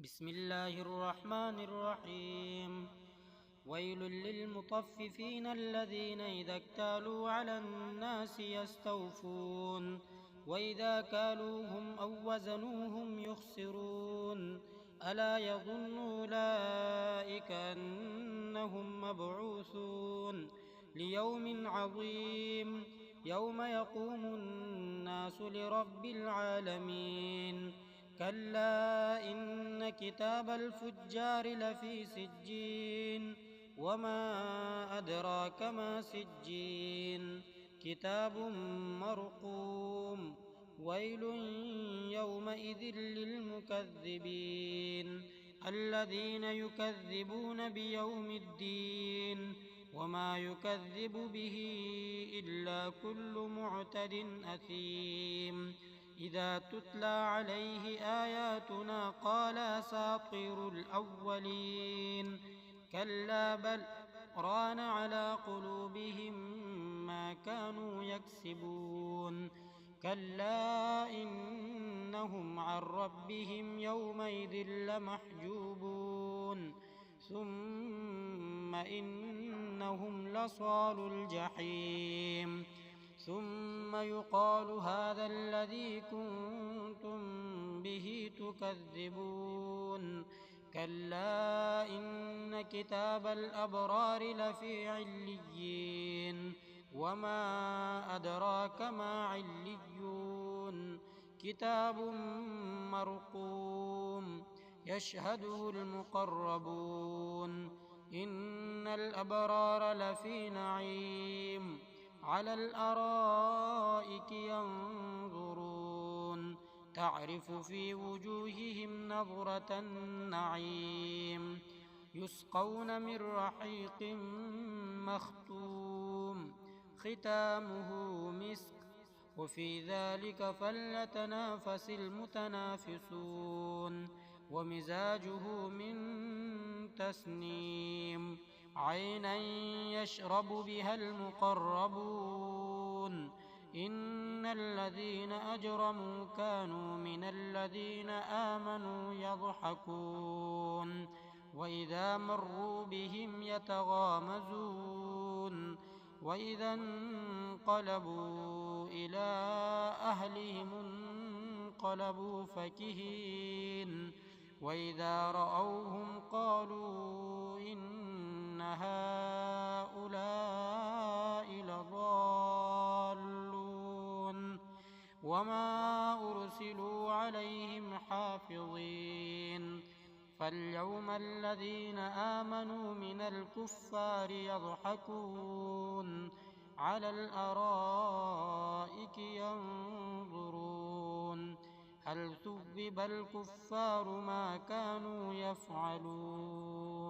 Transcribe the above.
بسم الله الرحمن الرحيم. ويل للمطففين الذين إذا اكتالوا على الناس يستوفون وإذا كالوهم أو وزنوهم يخسرون ألا يظن أولئك أنهم مبعوثون ليوم عظيم يوم يقوم الناس لرب العالمين. كلا إن كتاب الفجار لفي سجين وما أدراك ما سجين كتاب مرقوم. ويل يومئذ للمكذبين الذين يكذبون بيوم الدين وما يكذب به إلا كل معتد أثيم. إذا تتلى عليه آياتنا قال أساطير الأولين كلا بل ران على قلوبهم ما كانوا يكسبون. كلا إنهم عن ربهم يومئذ لمحجوبون ثم إنهم لصالو الجحيم. ثم يقال هذا الذي كنتم به تكذبون. كلا إن كتاب الأبرار لفي عليين وما أدراك ما عليون كتاب مرقوم يشهده المقربون. إن الأبرار لفي نعيم على الأرائك ينظرون تعرف في وجوههم نظرة النعيم يسقون من رحيق مختوم ختامه مسك وفي ذلك فليتنافس المتنافسون. ومزاجه من تسنيم عينا يشرب بها المقربون. إن الذين أجرموا كانوا من الذين آمنوا يضحكون وإذا مروا بهم يتغامزون وإذا انقلبوا إلى أهلهم انقلبوا فكهين وإذا رأوهم قالوا إن هؤلاء لضالون وما أرسلوا عليهم حافظين. فاليوم الذين آمنوا من الكفار يضحكون على الأرائك ينظرون هل ثوب الكفار ما كانوا يفعلون.